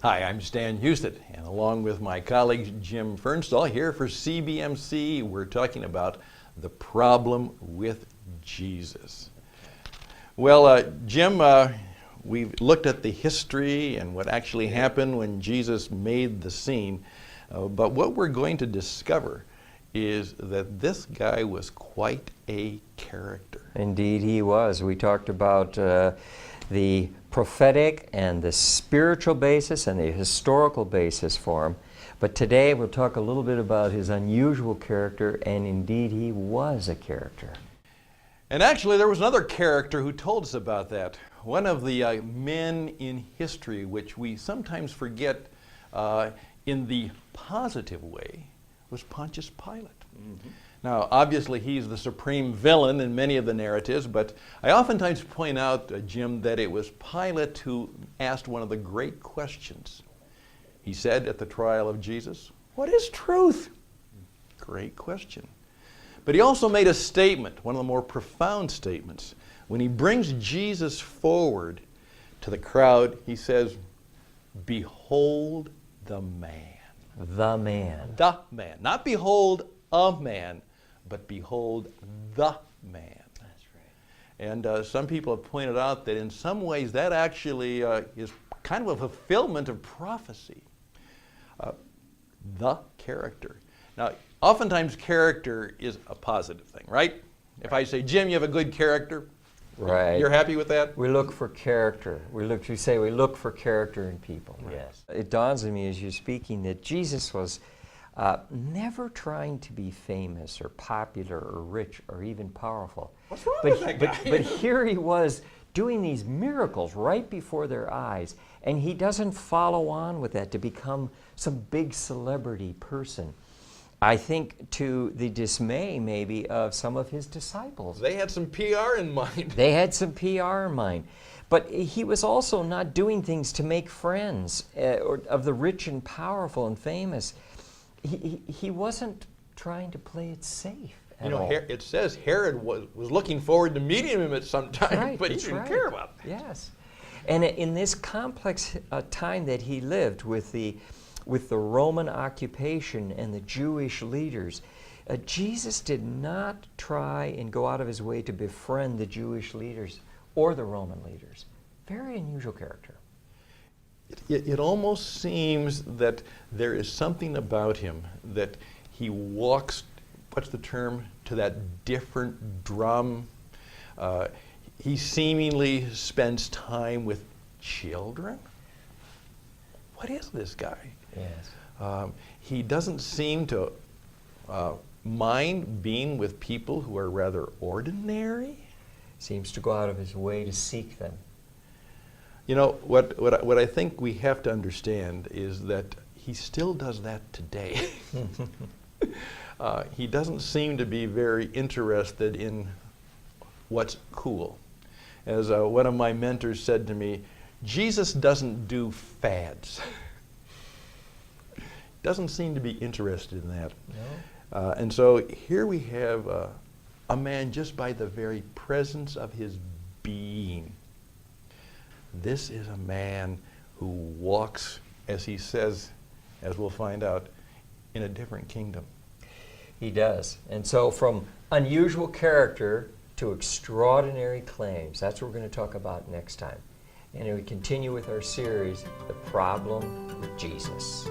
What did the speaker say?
Hi, I'm Stan Husted, and along with my colleague Jim Fernstall here for CBMC, we're talking about the problem with Jesus. Well, Jim, we've looked at the history and what actually happened when Jesus made the scene, but what we're going to discover is that this guy was quite a character. Indeed he was. We talked about the prophetic and the spiritual basis and the historical basis for him. But today we'll talk a little bit about his unusual character, and indeed he was a character. And actually there was another character who told us about that. One of the men in history which we sometimes forget in the positive way was Pontius Pilate. Mm-hmm. Now, obviously, he's the supreme villain in many of the narratives, but I oftentimes point out, Jim, that it was Pilate who asked one of the great questions. He said at the trial of Jesus, "What is truth?" Great question. But he also made a statement, one of the more profound statements. When he brings Jesus forward to the crowd, he says, "Behold the man." The man. The man. Not behold a man, but behold the man. That's right. And some people have pointed out that in some ways that actually is kind of a fulfillment of prophecy. The character. Now, oftentimes character is a positive thing, right? If I say, "Jim, you have a good character," right, you're happy with that? We look for character. We look for character in people. Right. Yes. It dawns on me as you're speaking that Jesus was never trying to be famous or popular or rich or even powerful. What's wrong with that guy? But here he was doing these miracles right before their eyes, and he doesn't follow on with that to become some big celebrity person. I think to the dismay maybe of some of his disciples. They had some PR in mind. They had some PR in mind. But he was also not doing things to make friends or of the rich and powerful and famous. He wasn't trying to play it safe at all. It says Herod was looking forward to meeting him at some time, right, but he didn't care about that. Yes. And in this complex time that he lived with the Roman occupation and the Jewish leaders, Jesus did not try and go out of his way to befriend the Jewish leaders or the Roman leaders. Very unusual character. It almost seems that there is something about him that he walks, what's the term, to that different drum. He seemingly spends time with children. What is this guy? Yes. He doesn't seem to mind being with people who are rather ordinary. Seems to go out of his way to seek them. You know, what I think we have to understand is that he still does that today. He doesn't seem to be very interested in what's cool. As one of my mentors said to me, Jesus doesn't do fads. Doesn't seem to be interested in that. No. And so here we have a man just by the very presence of his being. This is a man who walks, as he says, as we'll find out, in a different kingdom. He does. And so from unusual character to extraordinary claims, that's what we're going to talk about next time. And we continue with our series, The Problem with Jesus.